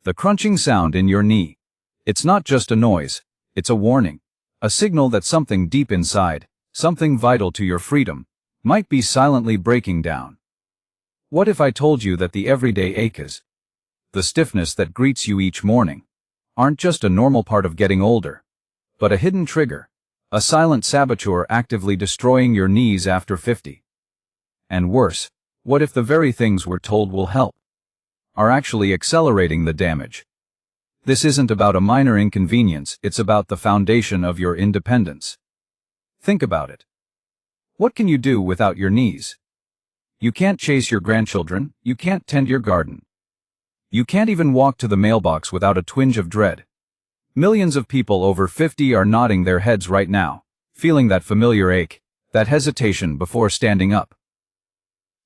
The crunching sound in your knee. It's not just a noise, it's a warning. A signal that something deep inside, something vital to your freedom, might be silently breaking down. What if I told you that the everyday aches, the stiffness that greets you each morning, aren't just a normal part of getting older, but a hidden trigger, a silent saboteur actively destroying your knees after 50? And worse, what if the very things we're told will help are actually accelerating the damage? This isn't about a minor inconvenience, it's about the foundation of your independence. Think about it. What can you do without your knees? You can't chase your grandchildren, you can't tend your garden. You can't even walk to the mailbox without a twinge of dread. Millions of people over 50 are nodding their heads right now, feeling that familiar ache, that hesitation before standing up.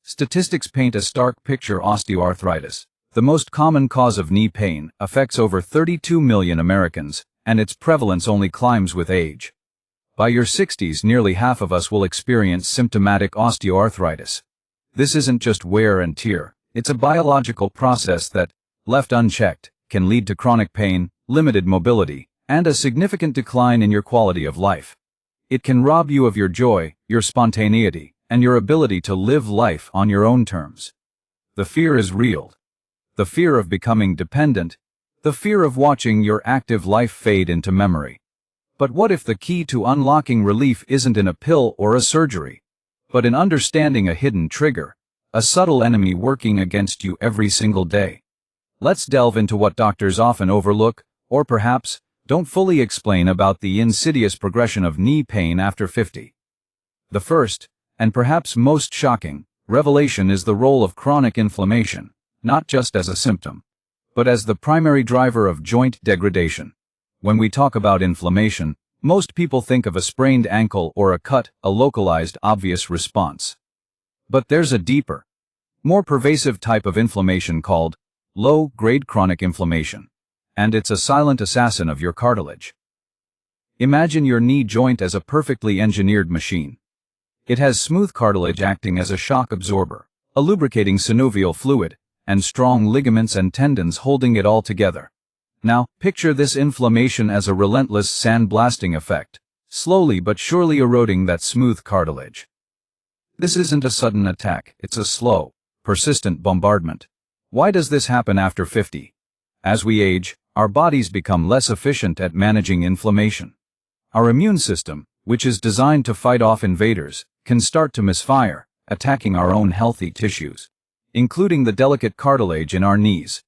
Statistics paint a stark picture. Osteoarthritis, the most common cause of knee pain, affects over 32 million Americans, and its prevalence only climbs with age. By your 60s, nearly half of us will experience symptomatic osteoarthritis. This isn't just wear and tear, it's a biological process that, left unchecked, can lead to chronic pain, limited mobility, and a significant decline in your quality of life. It can rob you of your joy, your spontaneity, and your ability to live life on your own terms. The fear is real. The fear of becoming dependent, the fear of watching your active life fade into memory. But what if the key to unlocking relief isn't in a pill or a surgery, but in understanding a hidden trigger, a subtle enemy working against you every single day? Let's delve into what doctors often overlook, or perhaps don't fully explain, about the insidious progression of knee pain after 50. The first, and perhaps most shocking, revelation is the role of chronic inflammation, not just as a symptom, but as the primary driver of joint degradation. When we talk about inflammation, most people think of a sprained ankle or a cut, a localized, obvious response. But there's a deeper, more pervasive type of inflammation called low-grade chronic inflammation, and it's a silent assassin of your cartilage. Imagine your knee joint as a perfectly engineered machine. It has smooth cartilage acting as a shock absorber, a lubricating synovial fluid, and strong ligaments and tendons holding it all together. Now, picture this inflammation as a relentless sandblasting effect, slowly but surely eroding that smooth cartilage. This isn't a sudden attack, it's a slow, persistent bombardment. Why does this happen after 50? As we age, our bodies become less efficient at managing inflammation. Our immune system, which is designed to fight off invaders, can start to misfire, attacking our own healthy tissues, including the delicate cartilage in our knees.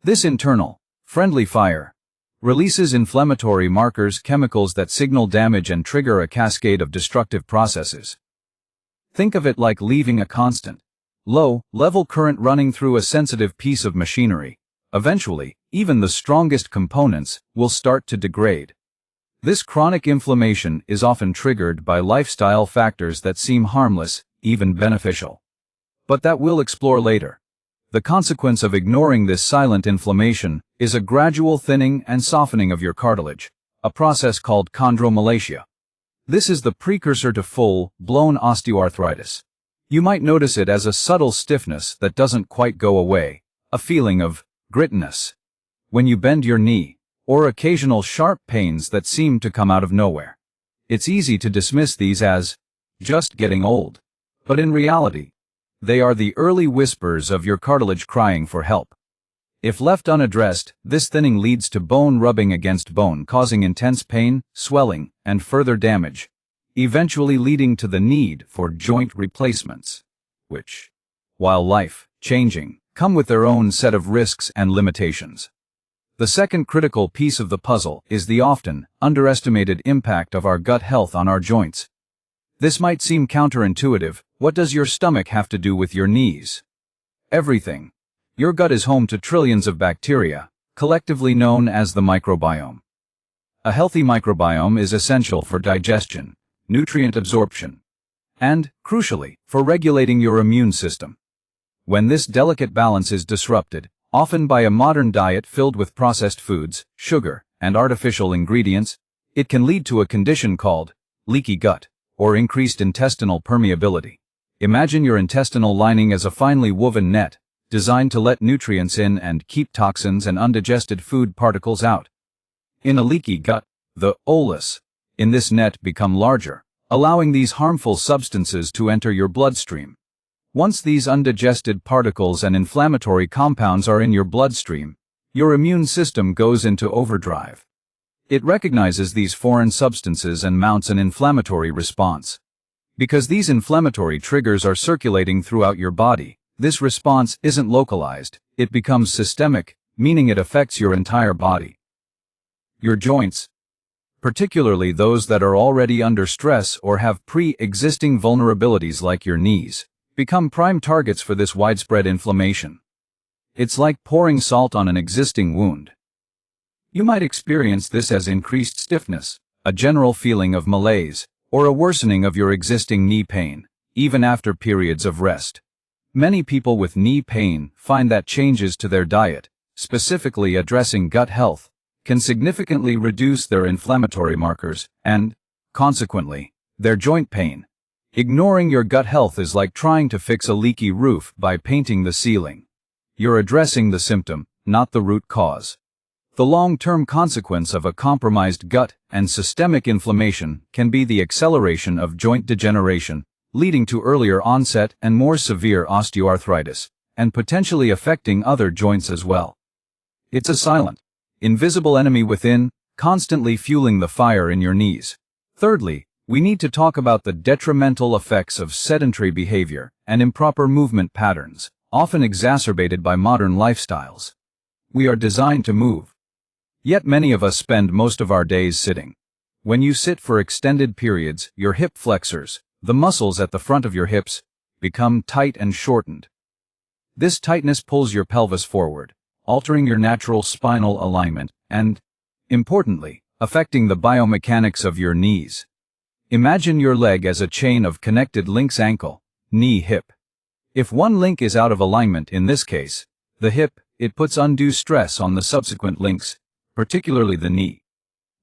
This internal, friendly fire releases inflammatory markers, chemicals that signal damage and trigger a cascade of destructive processes. Think of it like leaving a constant, low-level current running through a sensitive piece of machinery. Eventually, even the strongest components will start to degrade. This chronic inflammation is often triggered by lifestyle factors that seem harmless, even beneficial. But that we'll explore later. The consequence of ignoring this silent inflammation is a gradual thinning and softening of your cartilage, a process called chondromalacia. This is the precursor to full-blown osteoarthritis. You might notice it as a subtle stiffness that doesn't quite go away, a feeling of grittiness when you bend your knee, or occasional sharp pains that seem to come out of nowhere. It's easy to dismiss these as just getting old, but in reality, they are the early whispers of your cartilage crying for help. If left unaddressed, this thinning leads to bone rubbing against bone, causing intense pain, swelling, and further damage, eventually leading to the need for joint replacements, which, while life-changing, come with their own set of risks and limitations. The second critical piece of the puzzle is the often underestimated impact of our gut health on our joints. This might seem counterintuitive. What does your stomach have to do with your knees? Everything. Your gut is home to trillions of bacteria, collectively known as the microbiome. A healthy microbiome is essential for digestion, nutrient absorption, and, crucially, for regulating your immune system. When this delicate balance is disrupted, often by a modern diet filled with processed foods, sugar, and artificial ingredients, it can lead to a condition called leaky gut, or increased intestinal permeability. Imagine your intestinal lining as a finely woven net, designed to let nutrients in and keep toxins and undigested food particles out. In a leaky gut, the bolus in this net become larger, allowing these harmful substances to enter your bloodstream. Once these undigested particles and inflammatory compounds are in your bloodstream, your immune system goes into overdrive. It recognizes these foreign substances and mounts an inflammatory response. Because these inflammatory triggers are circulating throughout your body, this response isn't localized, it becomes systemic, meaning it affects your entire body. Your joints, particularly those that are already under stress or have pre-existing vulnerabilities like your knees, become prime targets for this widespread inflammation. It's like pouring salt on an existing wound. You might experience this as increased stiffness, a general feeling of malaise, or a worsening of your existing knee pain, even after periods of rest. Many people with knee pain find that changes to their diet, specifically addressing gut health, can significantly reduce their inflammatory markers and, consequently, their joint pain. Ignoring your gut health is like trying to fix a leaky roof by painting the ceiling. You're addressing the symptom, not the root cause. The long-term consequence of a compromised gut and systemic inflammation can be the acceleration of joint degeneration, leading to earlier onset and more severe osteoarthritis, and potentially affecting other joints as well. It's a silent, invisible enemy within, constantly fueling the fire in your knees. Thirdly, we need to talk about the detrimental effects of sedentary behavior and improper movement patterns, often exacerbated by modern lifestyles. We are designed to move. Yet many of us spend most of our days sitting. When you sit for extended periods, your hip flexors, the muscles at the front of your hips, become tight and shortened. This tightness pulls your pelvis forward, altering your natural spinal alignment and, importantly, affecting the biomechanics of your knees. Imagine your leg as a chain of connected links: ankle, knee, hip. If one link is out of alignment, in this case, the hip, it puts undue stress on the subsequent links, particularly the knee.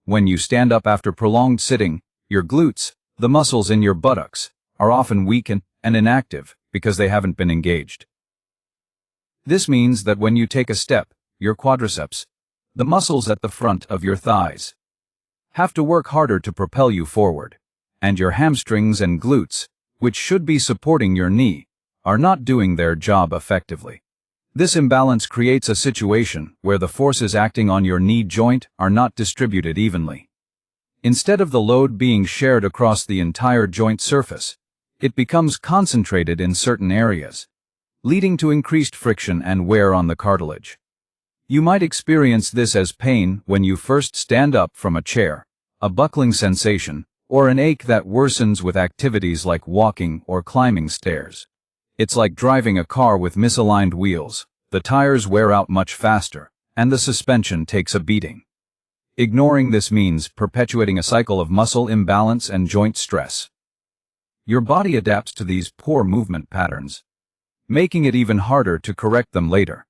When you stand up after prolonged sitting, your glutes, the muscles in your buttocks, are often weakened and inactive because they haven't been engaged. This means that when you take a step, your quadriceps, the muscles at the front of your thighs, have to work harder to propel you forward, and your hamstrings and glutes, which should be supporting your knee, are not doing their job effectively. This imbalance creates a situation where the forces acting on your knee joint are not distributed evenly. Instead of the load being shared across the entire joint surface, it becomes concentrated in certain areas, leading to increased friction and wear on the cartilage. You might experience this as pain when you first stand up from a chair, a buckling sensation, or an ache that worsens with activities like walking or climbing stairs. It's like driving a car with misaligned wheels. The tires wear out much faster, and the suspension takes a beating. Ignoring this means perpetuating a cycle of muscle imbalance and joint stress. Your body adapts to these poor movement patterns, making it even harder to correct them later.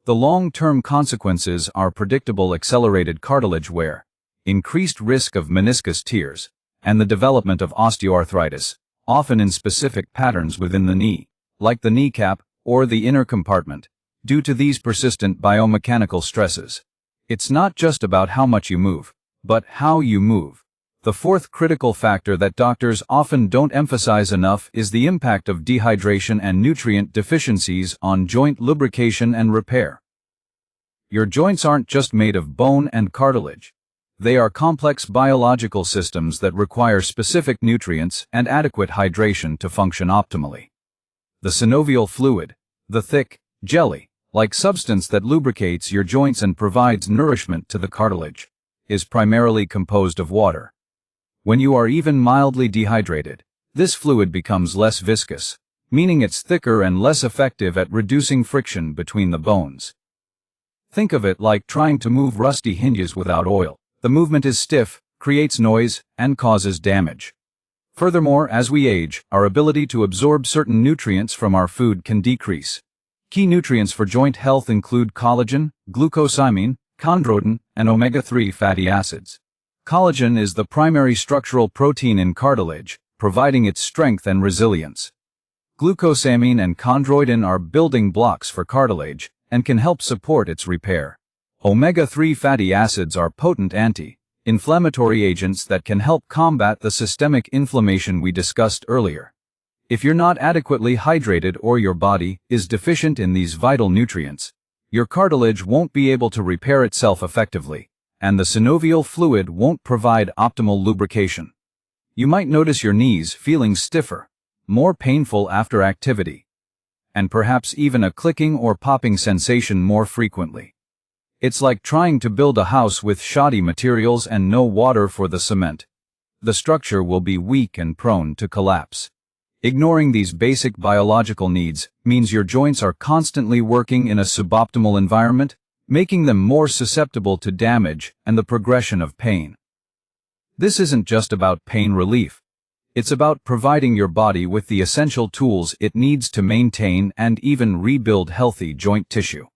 The long-term consequences are predictable accelerated cartilage wear, increased risk of meniscus tears, and the development of osteoarthritis, often in specific patterns within the knee, like the kneecap or the inner compartment, due to these persistent biomechanical stresses. It's not just about how much you move, but how you move. The fourth critical factor that doctors often don't emphasize enough is the impact of dehydration and nutrient deficiencies on joint lubrication and repair. Your joints aren't just made of bone and cartilage. They are complex biological systems that require specific nutrients and adequate hydration to function optimally. The synovial fluid, the thick, jelly-like substance that lubricates your joints and provides nourishment to the cartilage, is primarily composed of water. When you are even mildly dehydrated, this fluid becomes less viscous, meaning it's thicker and less effective at reducing friction between the bones. Think of it like trying to move rusty hinges without oil. The movement is stiff, creates noise, and causes damage. Furthermore, as we age, our ability to absorb certain nutrients from our food can decrease. Key nutrients for joint health include collagen, glucosamine, chondroitin, and omega-3 fatty acids. Collagen is the primary structural protein in cartilage, providing its strength and resilience. Glucosamine and chondroitin are building blocks for cartilage and can help support its repair. Omega-3 fatty acids are potent anti-inflammatory agents that can help combat the systemic inflammation we discussed earlier. If you're not adequately hydrated or your body is deficient in these vital nutrients, your cartilage won't be able to repair itself effectively, and the synovial fluid won't provide optimal lubrication. You might notice your knees feeling stiffer, more painful after activity, and perhaps even a clicking or popping sensation more frequently. It's like trying to build a house with shoddy materials and no water for the cement. The structure will be weak and prone to collapse. Ignoring these basic biological needs means your joints are constantly working in a suboptimal environment, making them more susceptible to damage and the progression of pain. This isn't just about pain relief. It's about providing your body with the essential tools it needs to maintain and even rebuild healthy joint tissue.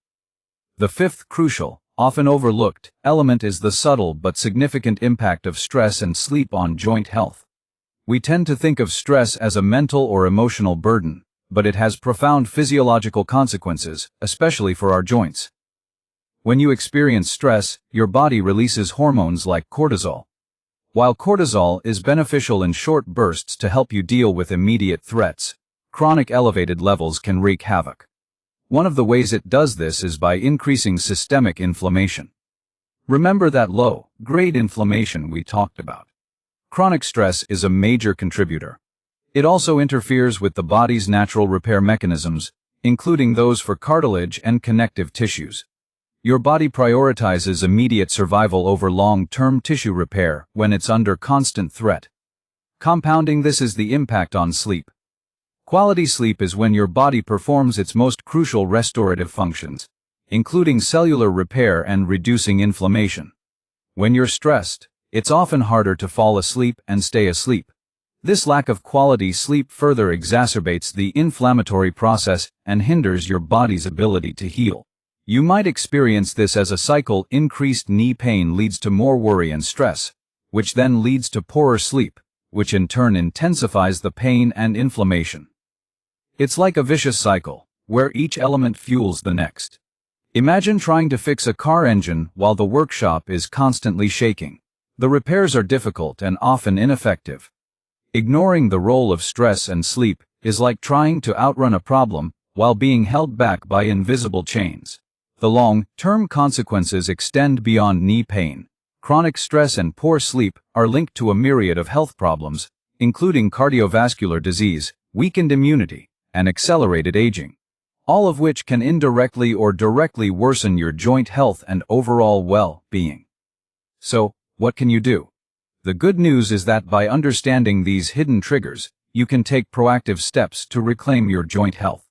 The fifth crucial, often overlooked, element is the subtle but significant impact of stress and sleep on joint health. We tend to think of stress as a mental or emotional burden, but it has profound physiological consequences, especially for our joints. When you experience stress, your body releases hormones like cortisol. While cortisol is beneficial in short bursts to help you deal with immediate threats, chronic elevated levels can wreak havoc. One of the ways it does this is by increasing systemic inflammation. Remember that low-grade inflammation we talked about. Chronic stress is a major contributor. It also interferes with the body's natural repair mechanisms, including those for cartilage and connective tissues. Your body prioritizes immediate survival over long-term tissue repair when it's under constant threat. Compounding this is the impact on sleep. Quality sleep is when your body performs its most crucial restorative functions, including cellular repair and reducing inflammation. When you're stressed, it's often harder to fall asleep and stay asleep. This lack of quality sleep further exacerbates the inflammatory process and hinders your body's ability to heal. You might experience this as a cycle. Increased knee pain leads to more worry and stress, which then leads to poorer sleep, which in turn intensifies the pain and inflammation. It's like a vicious cycle, where each element fuels the next. Imagine trying to fix a car engine while the workshop is constantly shaking. The repairs are difficult and often ineffective. Ignoring the role of stress and sleep is like trying to outrun a problem while being held back by invisible chains. The long-term consequences extend beyond knee pain. Chronic stress and poor sleep are linked to a myriad of health problems, including cardiovascular disease, weakened immunity, and accelerated aging, all of which can indirectly or directly worsen your joint health and overall well-being. So, what can you do? The good news is that by understanding these hidden triggers, you can take proactive steps to reclaim your joint health.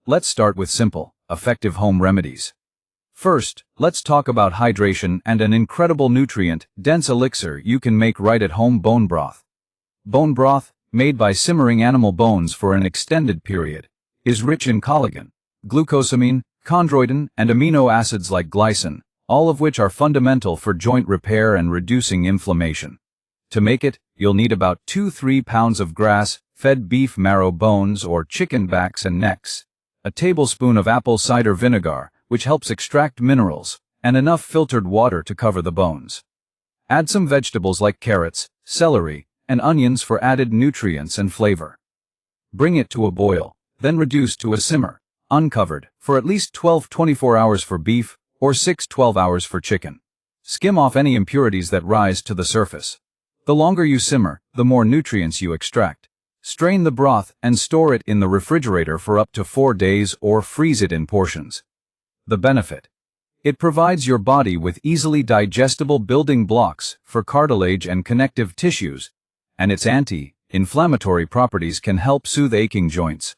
Let's start with simple, effective home remedies. First, let's talk about hydration and an incredible nutrient-dense elixir you can make right at home: bone broth. Bone broth, made by simmering animal bones for an extended period, is rich in collagen, glucosamine, chondroitin, and amino acids like glycine, all of which are fundamental for joint repair and reducing inflammation. To make it, you'll need about 2-3 pounds of grass-fed beef marrow bones or chicken backs and necks, a tablespoon of apple cider vinegar, which helps extract minerals, and enough filtered water to cover the bones. Add some vegetables like carrots, celery, and onions for added nutrients and flavor. Bring it to a boil, then reduce to a simmer, uncovered, for at least 12-24 hours for beef, or 6-12 hours for chicken. Skim off any impurities that rise to the surface. The longer you simmer, the more nutrients you extract. Strain the broth and store it in the refrigerator for up to 4 days or freeze it in portions. The benefit: it provides your body with easily digestible building blocks for cartilage and connective tissues, and its anti-inflammatory properties can help soothe aching joints.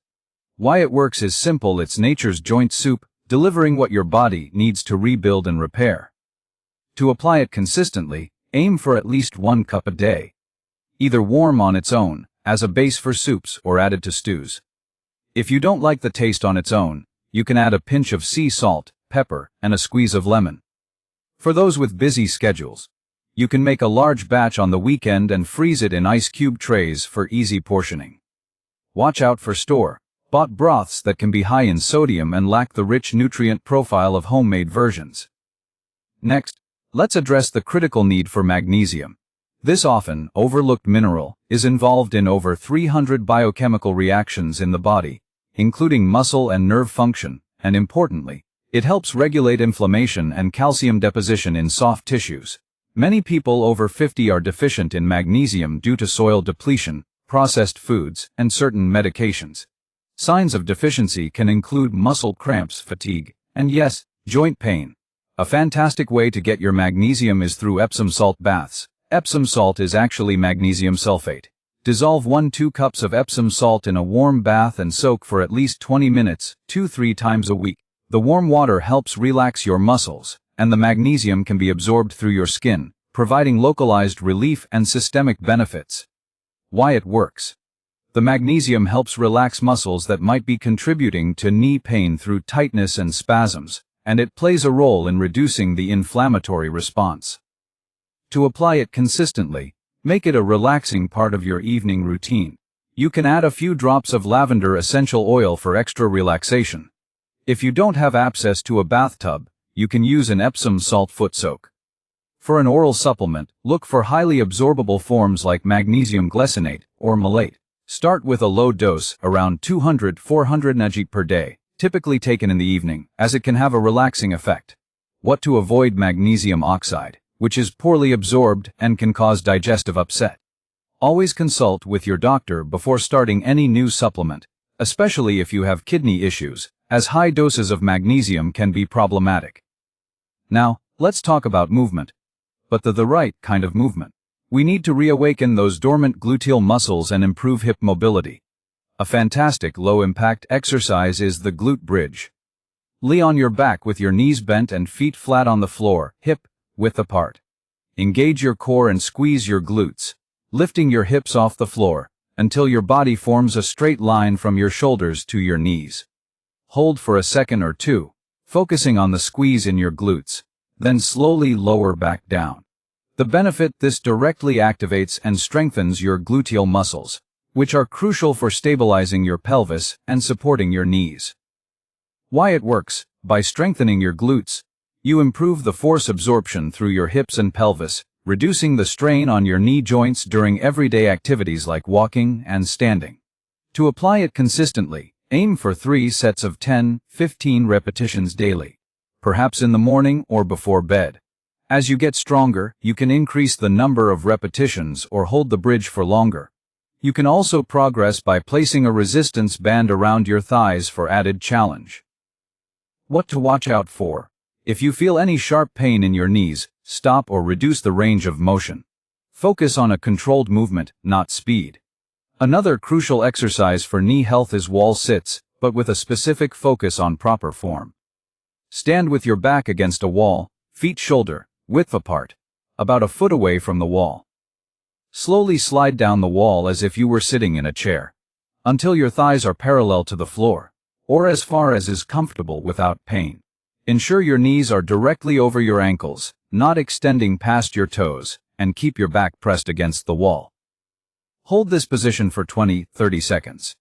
Why it works is simple: it's nature's joint soup, delivering what your body needs to rebuild and repair. To apply it consistently, aim for at least 1 cup a day. Either warm on its own, as a base for soups, or added to stews. If you don't like the taste on its own, you can add a pinch of sea salt, pepper, and a squeeze of lemon. For those with busy schedules, you can make a large batch on the weekend and freeze it in ice cube trays for easy portioning. Watch out for store bought broths that can be high in sodium and lack the rich nutrient profile of homemade versions. Next, let's address the critical need for magnesium. This often overlooked mineral is involved in over 300 biochemical reactions in the body, including muscle and nerve function, and importantly, it helps regulate inflammation and calcium deposition in soft tissues. Many people over 50 are deficient in magnesium due to soil depletion, processed foods, and certain medications. Signs of deficiency can include muscle cramps, fatigue, and yes, joint pain. A fantastic way to get your magnesium is through Epsom salt baths. Epsom salt is actually magnesium sulfate. Dissolve 1-2 cups of Epsom salt in a warm bath and soak for at least 20 minutes, 2-3 times a week. The warm water helps relax your muscles, and the magnesium can be absorbed through your skin, providing localized relief and systemic benefits. Why it works. The magnesium helps relax muscles that might be contributing to knee pain through tightness and spasms, and it plays a role in reducing the inflammatory response. To apply it consistently, make it a relaxing part of your evening routine. You can add a few drops of lavender essential oil for extra relaxation. If you don't have access to a bathtub, you can use an Epsom salt foot soak. For an oral supplement, look for highly absorbable forms like magnesium glycinate or malate. Start with a low dose, around 200-400 mg per day, typically taken in the evening, as it can have a relaxing effect. What to avoid: magnesium oxide, which is poorly absorbed and can cause digestive upset. Always consult with your doctor before starting any new supplement, especially if you have kidney issues, as high doses of magnesium can be problematic. Now, let's talk about movement. But the right kind of movement. We need to reawaken those dormant gluteal muscles and improve hip mobility. A fantastic low-impact exercise is the glute bridge. Lay on your back with your knees bent and feet flat on the floor, hip width apart. Engage your core and squeeze your glutes, lifting your hips off the floor until your body forms a straight line from your shoulders to your knees. Hold for a second or two, focusing on the squeeze in your glutes, then slowly lower back down. The benefit: this directly activates and strengthens your gluteal muscles, which are crucial for stabilizing your pelvis and supporting your knees. Why it works: by strengthening your glutes, you improve the force absorption through your hips and pelvis, reducing the strain on your knee joints during everyday activities like walking and standing. To apply it consistently, aim for 3 sets of 10-15 repetitions daily, perhaps in the morning or before bed. As you get stronger, you can increase the number of repetitions or hold the bridge for longer. You can also progress by placing a resistance band around your thighs for added challenge. What to watch out for: if you feel any sharp pain in your knees, stop or reduce the range of motion. Focus on a controlled movement, not speed. Another crucial exercise for knee health is wall sits, but with a specific focus on proper form. Stand with your back against a wall, feet shoulder width apart, about a foot away from the wall. Slowly slide down the wall as if you were sitting in a chair, until your thighs are parallel to the floor, or as far as is comfortable without pain. Ensure your knees are directly over your ankles, not extending past your toes, and keep your back pressed against the wall. Hold this position for 20-30 seconds.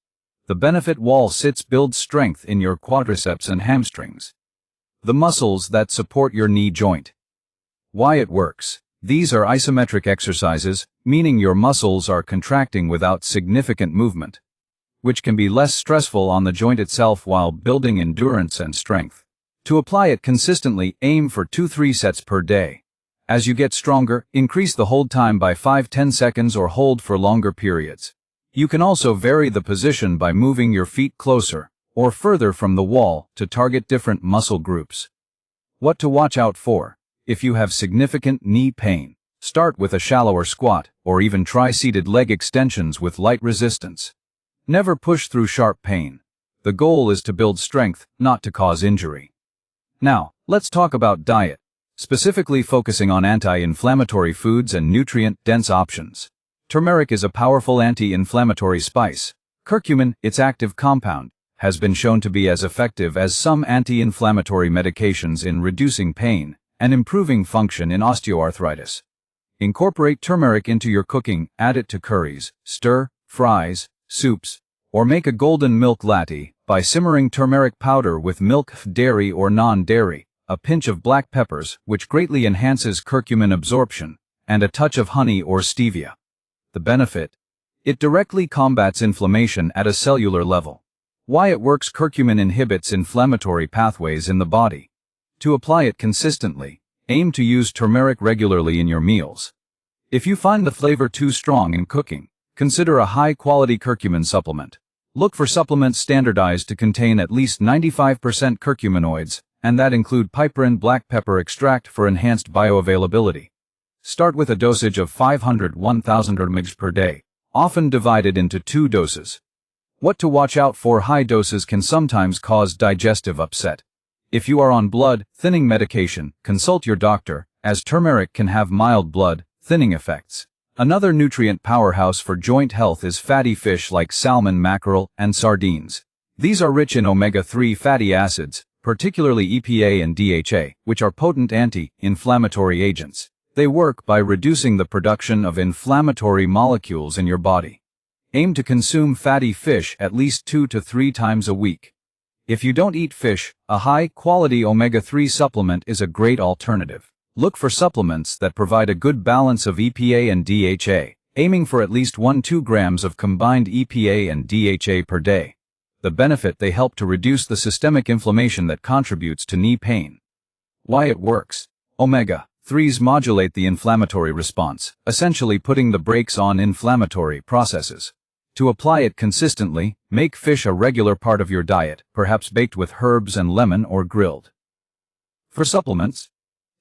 The benefit: wall sits build strength in your quadriceps and hamstrings, the muscles that support your knee joint. Why it works: these are isometric exercises, meaning your muscles are contracting without significant movement, which can be less stressful on the joint itself while building endurance and strength. To apply it consistently, aim for 2-3 sets per day. As you get stronger, increase the hold time by 5-10 seconds or hold for longer periods. You can also vary the position by moving your feet closer or further from the wall to target different muscle groups. What to watch out for: if you have significant knee pain, start with a shallower squat or even try seated leg extensions with light resistance. Never push through sharp pain. The goal is to build strength, not to cause injury. Now, let's talk about diet, specifically focusing on anti-inflammatory foods and nutrient-dense options. Turmeric is a powerful anti-inflammatory spice. Curcumin, its active compound, has been shown to be as effective as some anti-inflammatory medications in reducing pain and improving function in osteoarthritis. Incorporate turmeric into your cooking, add it to curries, stir, fries, soups, or make a golden milk latte By simmering turmeric powder with milk, dairy or non-dairy, a pinch of black peppers, which greatly enhances curcumin absorption, and a touch of honey or stevia. The benefit? It directly combats inflammation at a cellular level. Why it works? Curcumin inhibits inflammatory pathways in the body. To apply it consistently, aim to use turmeric regularly in your meals. If you find the flavor too strong in cooking, consider a high-quality curcumin supplement. Look for supplements standardized to contain at least 95% curcuminoids, and that include piperine black pepper extract for enhanced bioavailability. Start with a dosage of 500-1000 mg per day, often divided into 2 doses. What to watch out for? High doses can sometimes cause digestive upset. If you are on blood-thinning medication, consult your doctor, as turmeric can have mild blood-thinning effects. Another nutrient powerhouse for joint health is fatty fish like salmon, mackerel, and sardines. These are rich in omega-3 fatty acids, particularly EPA and DHA, which are potent anti-inflammatory agents. They work by reducing the production of inflammatory molecules in your body. Aim to consume fatty fish at least 2 to 3 times a week. If you don't eat fish, a high-quality omega-3 supplement is a great alternative. Look for supplements that provide a good balance of EPA and DHA, aiming for at least 1-2 grams of combined EPA and DHA per day. The benefit: they help to reduce the systemic inflammation that contributes to knee pain. Why it works? Omega-3s modulate the inflammatory response, essentially putting the brakes on inflammatory processes. To apply it consistently, make fish a regular part of your diet, perhaps baked with herbs and lemon or grilled. For supplements,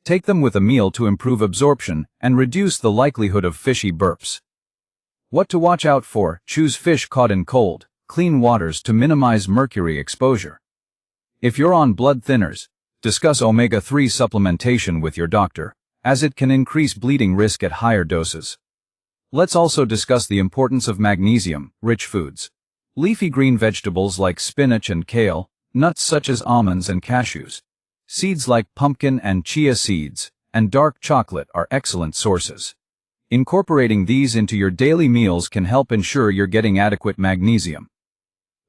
take them with a meal to improve absorption and reduce the likelihood of fishy burps. What to watch out for? Choose fish caught in cold, clean waters to minimize mercury exposure. If you're on blood thinners, discuss omega-3 supplementation with your doctor, as it can increase bleeding risk at higher doses. Let's also discuss the importance of magnesium-rich foods. Leafy green vegetables like spinach and kale, nuts such as almonds and cashews, seeds like pumpkin and chia seeds, and dark chocolate are excellent sources. Incorporating these into your daily meals can help ensure you're getting adequate magnesium.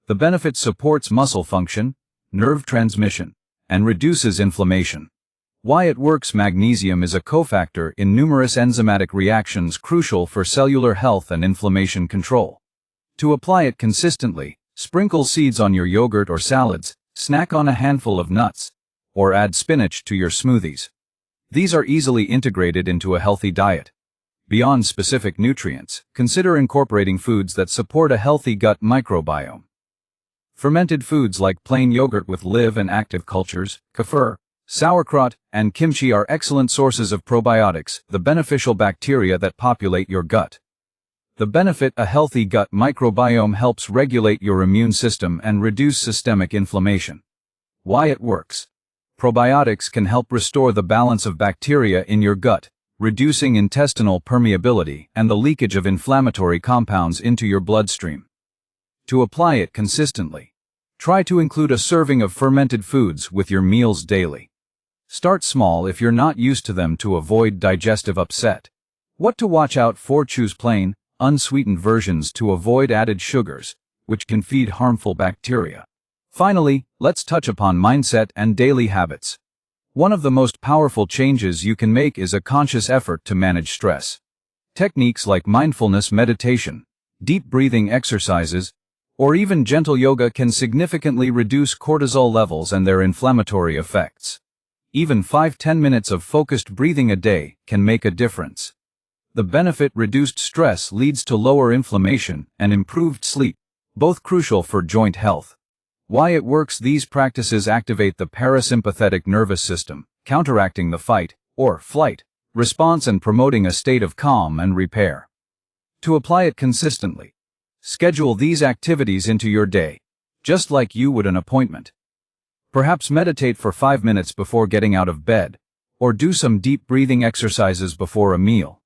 The benefit: supports muscle function, nerve transmission, and reduces inflammation. Why it works? Magnesium is a cofactor in numerous enzymatic reactions crucial for cellular health and inflammation control. To apply it consistently, sprinkle seeds on your yogurt or salads, snack on a handful of nuts, or add spinach to your smoothies. These are easily integrated into a healthy diet. Beyond specific nutrients, consider incorporating foods that support a healthy gut microbiome. Fermented foods like plain yogurt with live and active cultures, kefir, sauerkraut, and kimchi are excellent sources of probiotics, the beneficial bacteria that populate your gut. The benefit: a healthy gut microbiome helps regulate your immune system and reduce systemic inflammation. Why it works? Probiotics can help restore the balance of bacteria in your gut, reducing intestinal permeability and the leakage of inflammatory compounds into your bloodstream. To apply it consistently, try to include a serving of fermented foods with your meals daily. Start small if you're not used to them to avoid digestive upset. What to watch out for? Choose plain, unsweetened versions to avoid added sugars, which can feed harmful bacteria. Finally, let's touch upon mindset and daily habits. One of the most powerful changes you can make is a conscious effort to manage stress. Techniques like mindfulness meditation, deep breathing exercises, or even gentle yoga can significantly reduce cortisol levels and their inflammatory effects. Even 5-10 minutes of focused breathing a day can make a difference. The benefit: reduced stress leads to lower inflammation and improved sleep, both crucial for joint health. Why it works? These practices activate the parasympathetic nervous system, counteracting the fight or flight response and promoting a state of calm and repair. To apply it consistently, schedule these activities into your day, just like you would an appointment. Perhaps meditate for 5 minutes before getting out of bed, or do some deep breathing exercises before a meal.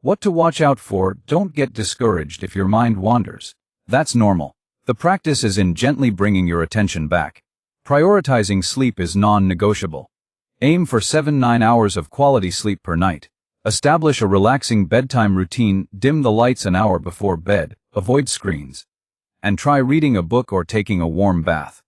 What to watch out for? Don't get discouraged if your mind wanders. That's normal. The practice is in gently bringing your attention back. Prioritizing sleep is non-negotiable. Aim for 7-9 hours of quality sleep per night. Establish a relaxing bedtime routine, dim the lights an hour before bed, avoid screens, and try reading a book or taking a warm bath.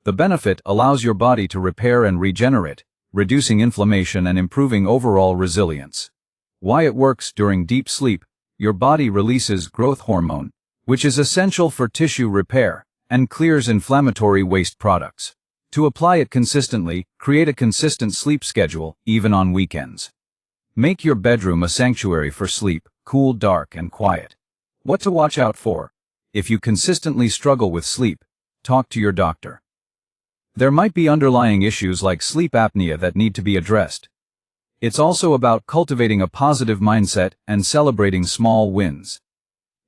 The benefit allows your body to repair and regenerate, reducing inflammation and improving overall resilience. Why it works during deep sleep: your body releases growth hormone, which is essential for tissue repair, and clears inflammatory waste products. To apply it consistently, create a consistent sleep schedule, even on weekends. Make your bedroom a sanctuary for sleep, cool, dark, and quiet. What to watch out for? If you consistently struggle with sleep, talk to your doctor. There might be underlying issues like sleep apnea that need to be addressed. It's also about cultivating a positive mindset and celebrating small wins.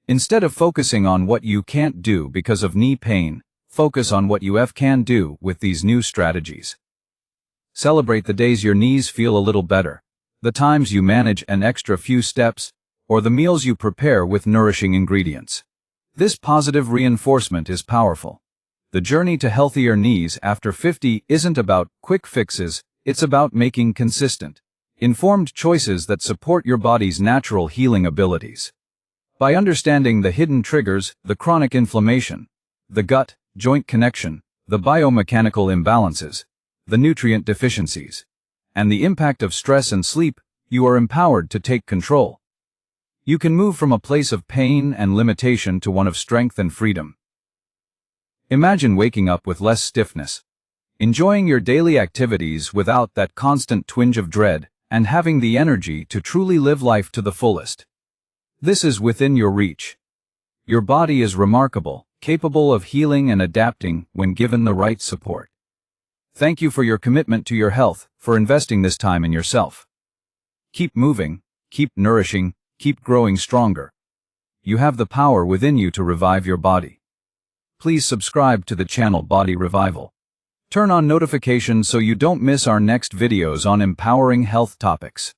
Instead of focusing on what you can't do because of knee pain, focus on what you can do with these new strategies. Celebrate the days your knees feel a little better, the times you manage an extra few steps, or the meals you prepare with nourishing ingredients. This positive reinforcement is powerful. The journey to healthier knees after 50 isn't about quick fixes, it's about making consistent, informed choices that support your body's natural healing abilities. By understanding the hidden triggers, the chronic inflammation, the gut-joint connection, the biomechanical imbalances, the nutrient deficiencies, and the impact of stress and sleep, you are empowered to take control. You can move from a place of pain and limitation to one of strength and freedom. Imagine waking up with less stiffness, enjoying your daily activities without that constant twinge of dread, and having the energy to truly live life to the fullest. This is within your reach. Your body is remarkable, capable of healing and adapting when given the right support. Thank you for your commitment to your health, for investing this time in yourself. Keep moving, keep nourishing, keep growing stronger. You have the power within you to revive your body. Please subscribe to the channel BodyRevival. Turn on notifications so you don't miss our next videos on empowering health topics.